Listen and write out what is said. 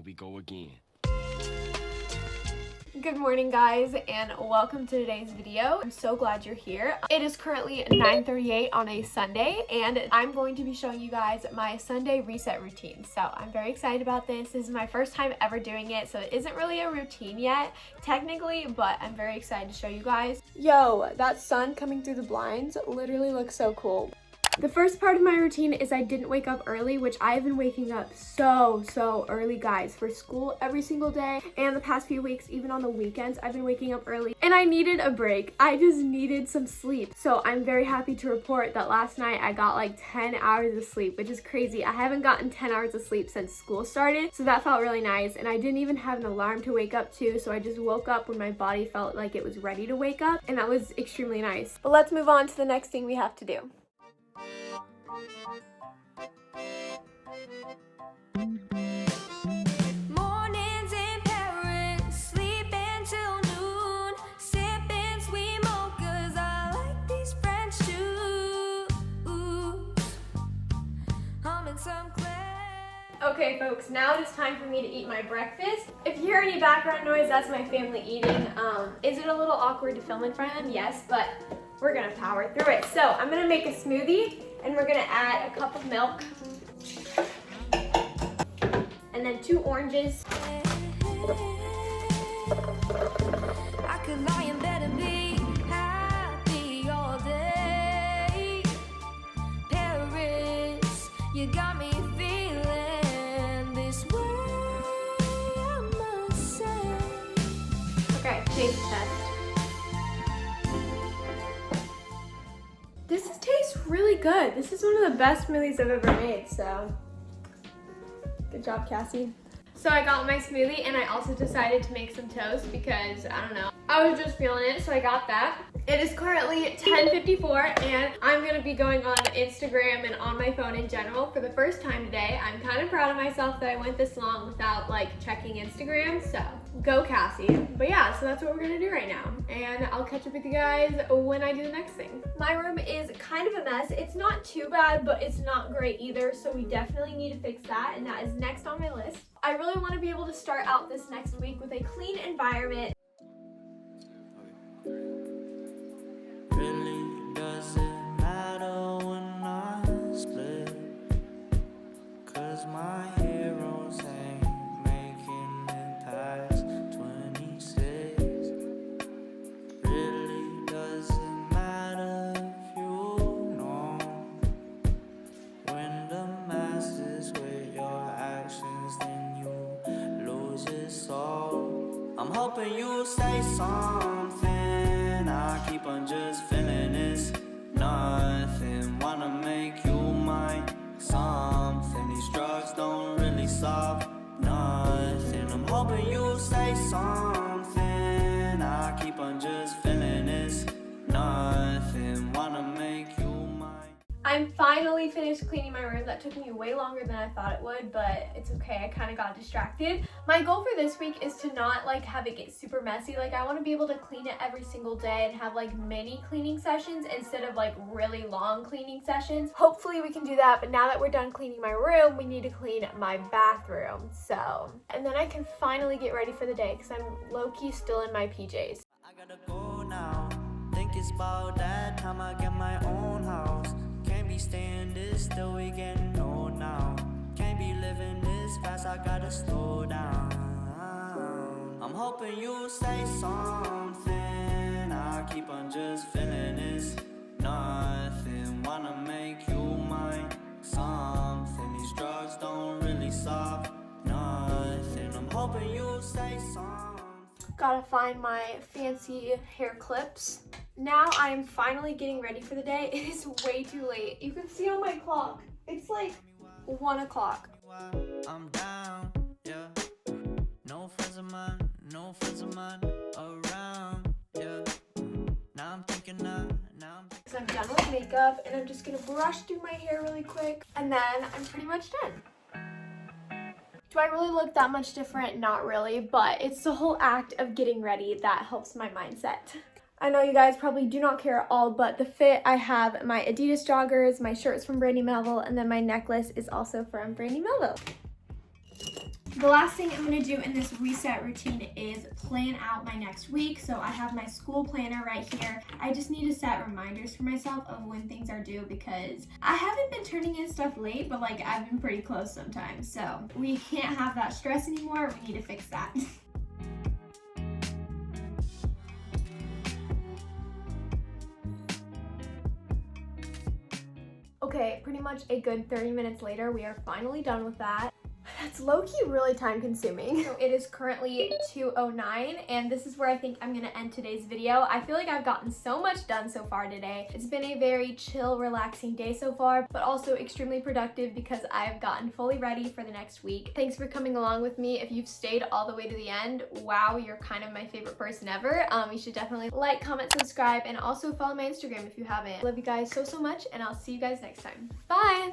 we go again. Good morning, guys, and welcome to today's video. I'm so glad you're here. It is currently 9:38 on a Sunday, and I'm going to be showing you guys my Sunday reset routine. So I'm very excited about this. This is my first time ever doing it, so it isn't really a routine yet, technically, but I'm very excited to show you guys. Yo, that sun coming through the blinds literally looks so cool. The first part of my routine is I didn't wake up early, which I've been waking up so early, guys, for school every single day. And the past few weeks, even on the weekends, I've been waking up early. And I needed a break. I just needed some sleep. So I'm very happy to report that last night I got like 10 hours of sleep, which is crazy. I haven't gotten 10 hours of sleep since school started. So that felt really nice. And I didn't even have an alarm to wake up to. So I just woke up when my body felt like it was ready to wake up. And that was extremely nice. But let's move on to the next thing we have to do. Mornings in Paris, sleeping till noon, sipping sweet mochas. I like these French shoes. Humming some Okay, folks, now it is time for me to eat my breakfast. If you hear any background noise, that's my family eating. Is it a little awkward to film in front of them? Yes, but we're gonna power through it. So I'm gonna make a smoothie, and we're gonna add a cup of milk, and then 2 oranges. I could lie in bed and be happy all day. Paris, you got me feeling this way, I must say. Okay, taste test. This tastes really good. This is one of the best smoothies I've ever made, so good job, Cassie. So I got my smoothie, and I also decided to make some toast because, I don't know, I was just feeling it, so I got that. It is currently 10:54, and I'm gonna be going on Instagram and on my phone in general for the first time today. I'm kind of proud of myself that I went this long without like checking Instagram, so go Cassie. But yeah, so that's what we're gonna do right now, and I'll catch up with you guys when I do the next thing. My room is kind of a mess. It's not too bad, but it's not great either, so we definitely need to fix that, and that is next on my list. I really want to be able to start out this next week with a clean environment. Really doesn't matter when I split, 'cause my heroes ain't making it past 26. Really doesn't matter if you know when the masses weigh your actions, then you lose your soul. I'm hoping you say something. I keep on just feeling this nothing. Wanna make you mine, something. These drugs don't really solve nothing. I'm hoping you say something. I keep on just feeling this nothing. Wanna make you mine. I'm finally finished cleaning my room. That took me way longer than I thought it would, but it's okay. I kind of got distracted. My goal for this week is to not like have it get super messy. Like I want to be able to clean it every single day and have like mini cleaning sessions instead of like really long cleaning sessions. Hopefully we can do that, but now that we're done cleaning my room, we need to clean my bathroom. So, and then I can finally get ready for the day because I'm low-key still in my PJs. I gotta go now. Think it's about that time I get my own house. Can't be staying this still, we getting old now. Can't be living this fast, I gotta slow down. I'm hoping you say something. I keep on just feeling this nothing. Wanna make you mine, something. These drugs don't really solve nothing. I'm hoping you say something. Gotta find my fancy hair clips. Now I'm finally getting ready for the day. It is way too late. You can see on my clock, it's like 1 o'clock. I'm down, yeah. No friends of mine around, yeah. Now I'm thinking now I'm So I'm done with makeup, and I'm just gonna brush through my hair really quick, and then I'm pretty much done. Do I really look that much different? Not really, but it's the whole act of getting ready that helps my mindset. I know you guys probably do not care at all, but the fit, I have my Adidas joggers, my shirt's from Brandy Melville, and then my necklace is also from Brandy Melville. The last thing I'm gonna do in this reset routine is plan out my next week. So I have my school planner right here. I just need to set reminders for myself of when things are due because I haven't been turning in stuff late, but like I've been pretty close sometimes. So we can't have that stress anymore. We need to fix that. Okay, pretty much a good 30 minutes later, we are finally done with that. That's low-key really time consuming. So it is currently 2:09 and this is where I think I'm gonna end today's video. I feel like I've gotten so much done so far today. It's been a very chill, relaxing day so far, but also extremely productive because I've gotten fully ready for the next week. Thanks for coming along with me. If you've stayed all the way to the end, wow, you're kind of my favorite person ever. You should definitely like, comment, subscribe, and also follow my Instagram if you haven't. Love you guys so much, and I'll see you guys next time. Bye!